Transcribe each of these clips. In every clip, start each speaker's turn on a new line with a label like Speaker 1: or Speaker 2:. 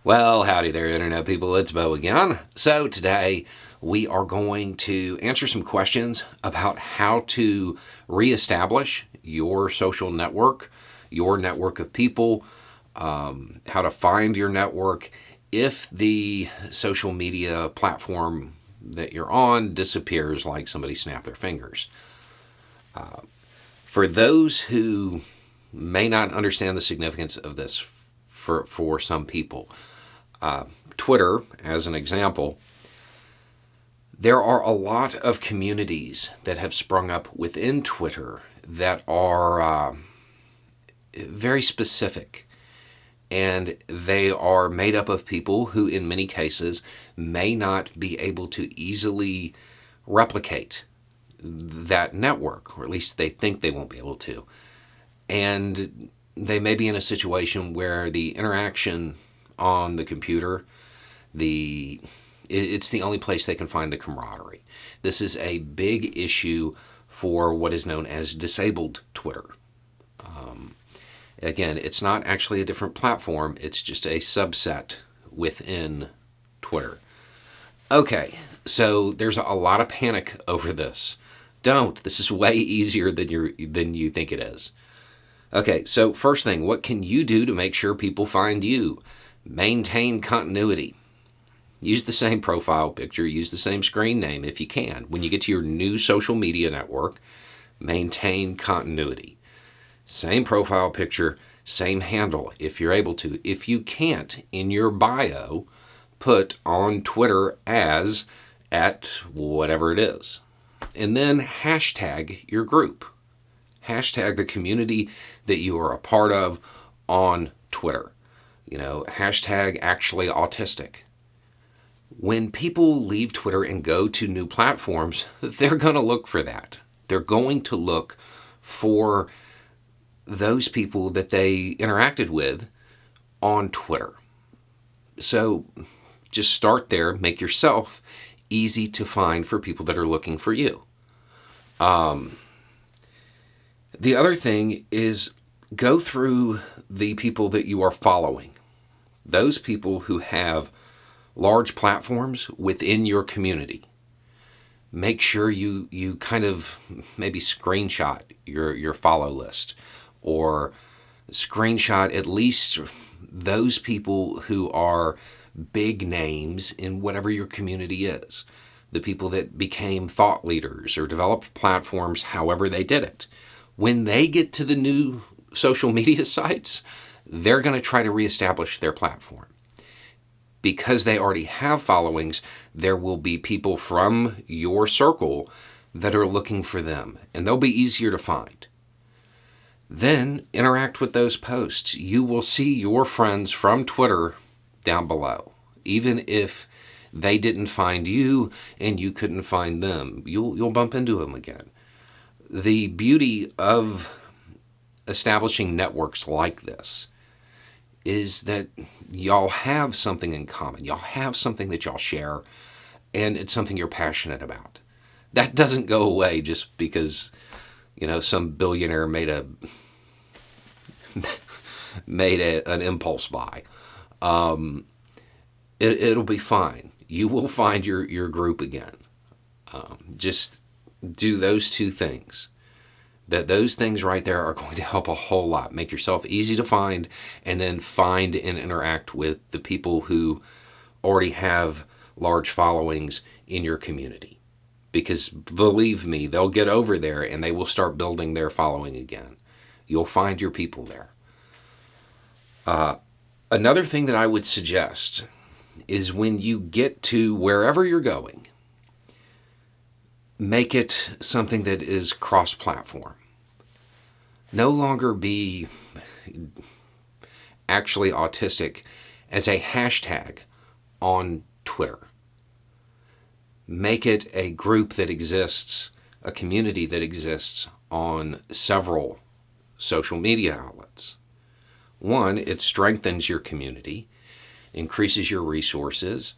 Speaker 1: Well, howdy there, Internet people. It's Bo again. So, today we are going to answer some questions about how to reestablish your social network, your network of people, how to find your network if the social media platform that you're on disappears like somebody snapped their fingers. For those who may not understand the significance of this for some people, Twitter, as an example, there are a lot of communities that have sprung up within Twitter that are very specific. And they are made up of people who, in many cases, may not be able to easily replicate that network, or at least they think they won't be able to. And they may be in a situation where the interaction on the computer, it's the only place they can find the camaraderie. This is a big issue for what is known as disabled Twitter. Again, it's not actually a different platform, it's just a subset within Twitter. Okay, so there's a lot of panic over this. Don't. This is way easier than you think it is. Okay, so first thing, what can you do to make sure people find you? Maintain continuity. Use the same profile picture, use the same screen name if you can. When you get to your new social media network, maintain continuity. Same profile picture, same handle if you're able to. If you can't, in your bio, put on Twitter as at whatever it is. And then hashtag your group. Hashtag the community that you are a part of on Twitter. Hashtag actually autistic. When people leave Twitter and go to new platforms, they're going to look for that. They're going to look for those people that they interacted with on Twitter. So just start there. Make yourself easy to find for people that are looking for you. The other thing is go through the people that you are following. Those people who have large platforms within your community. Make sure you kind of maybe screenshot your follow list, or screenshot at least those people who are big names in whatever your community is. The people that became thought leaders or developed platforms however they did it. When they get to the new social media sites, they're going to try to reestablish their platform. Because they already have followings, there will be people from your circle that are looking for them, and they'll be easier to find. Then interact with those posts. You will see your friends from Twitter down below. Even if they didn't find you and you couldn't find them, you'll bump into them again. The beauty of establishing networks like this is that y'all have something in common. Y'all have something that y'all share, and it's something you're passionate about. That doesn't go away just because, some billionaire made an impulse buy. It'll be fine. You will find your group again. Just do those two things. Those things right there are going to help a whole lot. Make yourself easy to find, and then find and interact with the people who already have large followings in your community. Because believe me, they'll get over there and they will start building their following again. You'll find your people there. Another thing that I would suggest is when you get to wherever you're going, make it something that is cross-platform. No longer be actually autistic as a hashtag on Twitter. Make it a group that exists, a community that exists on several social media outlets. One, it strengthens your community, increases your resources,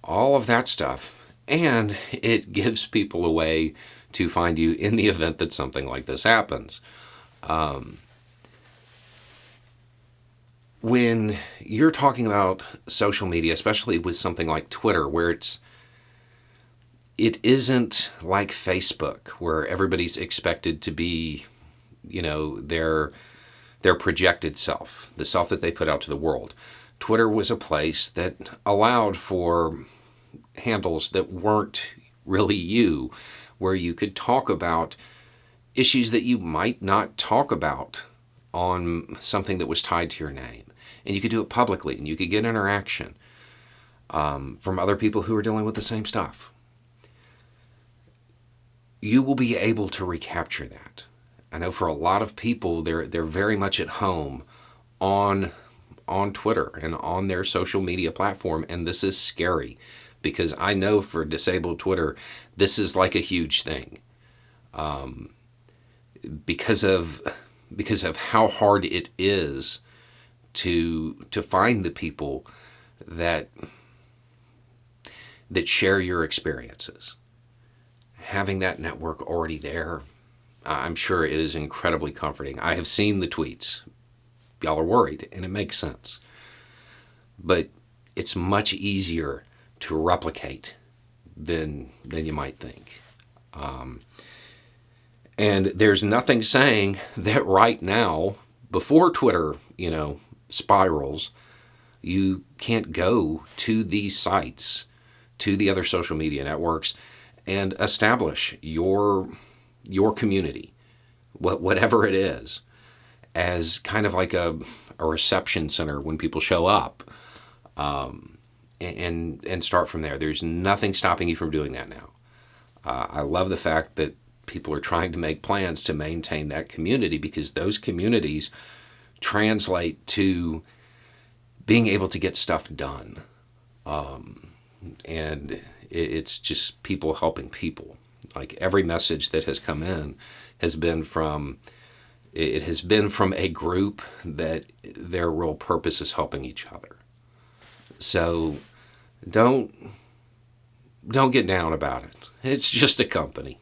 Speaker 1: all of that stuff, and it gives people a way to find you in the event that something like this happens. when you're talking about social media, especially with something like Twitter, where it isn't like Facebook, where everybody's expected to be, their projected self, the self that they put out to the world. Twitter was a place that allowed for handles that weren't really you, where you could talk about issues that you might not talk about on something that was tied to your name. And you could do it publicly, and you could get interaction from other people who are dealing with the same stuff. You will be able to recapture that. I know for a lot of people, they're very much at home on Twitter and on their social media platform, and this is scary because I know for disabled Twitter, this is like a huge thing, because of how hard it is to find the people that share your experiences. Having that network already there, I'm sure it is incredibly comforting. I have seen the tweets. Y'all are worried, and it makes sense. But it's much easier to replicate than you might think. And there's nothing saying that right now, before Twitter, spirals, you can't go to these sites, to the other social media networks, and establish your community, whatever it is, as kind of like a reception center when people show up, and start from there. There's nothing stopping you from doing that now. I love the fact that people are trying to make plans to maintain that community, because those communities translate to being able to get stuff done. And it's just people helping people. Like every message that has come in has been from a group that their real purpose is helping each other. So don't get down about it. It's just a company.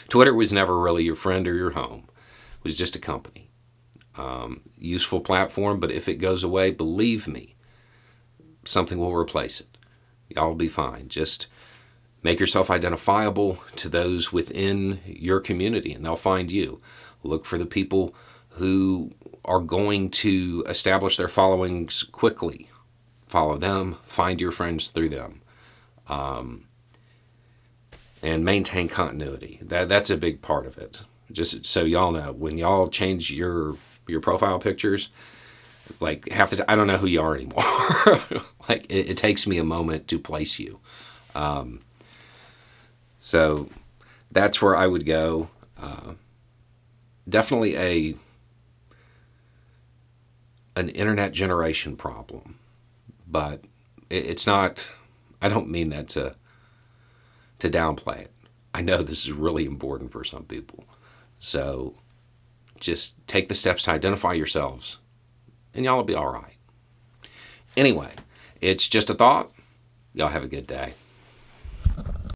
Speaker 1: Twitter was never really your friend or your home. It was just a company. Useful platform, but if it goes away, believe me, something will replace it. Y'all will be fine. Just make yourself identifiable to those within your community, and they'll find you. Look for the people who are going to establish their followings quickly. Follow them. Find your friends through them. And maintain continuity. That's a big part of it. Just so y'all know, when y'all change your profile pictures, like half the time, I don't know who you are anymore. Like it takes me a moment to place you. So that's where I would go. Definitely an internet generation problem, but it's not. I don't mean that to downplay it. I know this is really important for some people. So just take the steps to identify yourselves, and y'all will be all right. Anyway, it's just a thought. Y'all have a good day.